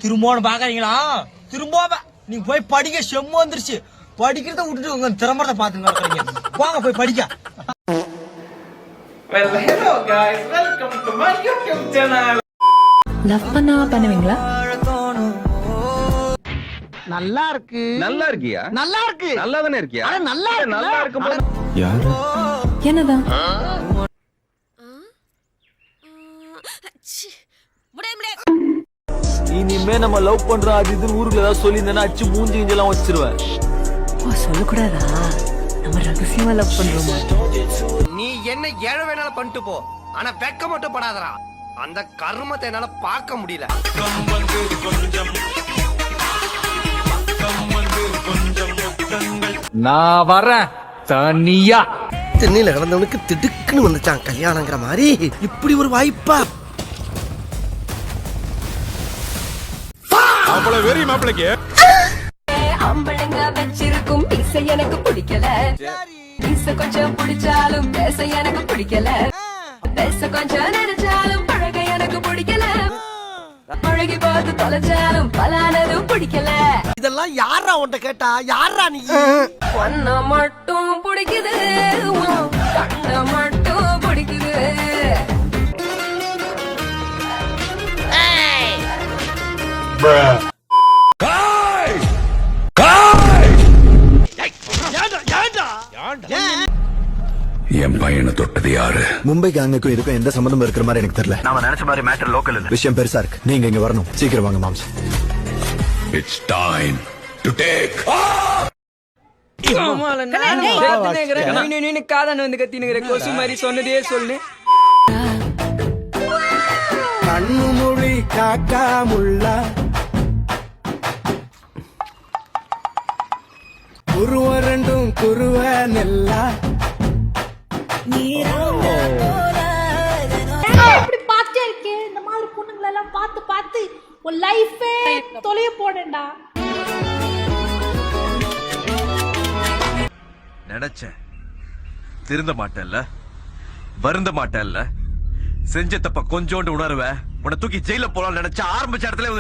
திரும்பவும் பாக்குறீங்களா? திரும்ப நீங்க போய் படிக்க செம்ம வந்துருச்சு. படிக்கிறத விட்டுட்டு உங்க திறமறத பாத்துங்க. போங்க போய் படிக்க. Well, hello guys, welcome to my YouTube channel. Love பண்ணா பண்ணுவீங்களா? நல்லா இருக்கு. நல்லா இருக்கியா? நல்லா இருக்கு. நல்லா தானே இருக்கியா? அட நல்லா இருக்கு. நல்லா இருக்கும். யாரு? என்னதான்? இனிமே நம்ம லவ் பண்றோம் அது இதுன்னு ஊருக்குள்ள ஏதாவது சொல்லியிருந்தேன்னா அச்சு மூஞ்சி கிஞ்செல்லாம் வச்சிருவேன். ஓ சொல்லக்கூடாதா? நம்ம ரகசியமா லவ் பண்றோமா? நீ என்ன ஏழை வேணாலும் பண்ணிட்டு போ, ஆனா வெக்க மட்டும் படாதடா. அந்த கர்மத்தை என்னால பார்க்க முடியல. நான் வரேன் தனியா. தென்னையில கிடந்தவனுக்கு திடுக்குன்னு வந்துச்சான் கல்யாணங்கிற மாதிரி. இப்படி ஒரு வாய்ப்பா? அவ்வளவு வெறி மாப்பிளைக்கு. அம்பளங்க வச்சிருக்கும் பீச எனக்கு பிடிக்கல. பீச கொஞ்சம் பிடிச்சாலும் பேச எனக்கு பிடிக்கல. பேச கொஞ்சம் நினைச்சாலும் பழக எனக்கு பிடிக்கல. பழகி பார்த்து தொலைச்சாலும் பலானதும் பிடிக்கல. இதெல்லாம் யாரா உன்ட்ட கேட்டா? யாரா நீ? ஒன்ன மட்டும் பிடிக்குது, கண்ண மட்டும் பிடிக்குது. என் பையனை தொட்டது யாரு? மும்பை கேங்குக்கும் இதுக்கும் எந்த சம்பந்தம் இருக்கிற மாதிரி எனக்கு தெரியல. நாம நினைச்ச மாதிரி மேட்டர் லோக்கல் இல்ல. விஷயம் பெருசா இருக்கு. நீங்க இங்க வரணும். சீக்கிரம் வாங்க மாம்ஸ். It's time to take. காதன் வந்து கத்தினுங்கிற கொசு மாதிரி சொன்னதே சொல்லு. கண்ணு மொழி காக்கா முள்ளா குருவ ரெண்டும் குருவ நெல்லா. இப்படி பார்த்தே இருக்கே, இந்த மாதிரி பொண்ணுங்களை எல்லாம் பார்த்து பார்த்து ஒரு லைஃபே தொலைய போடண்டா. நினைச்சேன் திருந்த மாட்டேன்ல, வருந்த மாட்டேன்ல, செஞ்ச தப்ப கொஞ்சோண்டு உணர்வேன். உன்னை தூக்கி ஜெயில போலாம் நினைச்ச ஆரம்பிச்ச இடத்துல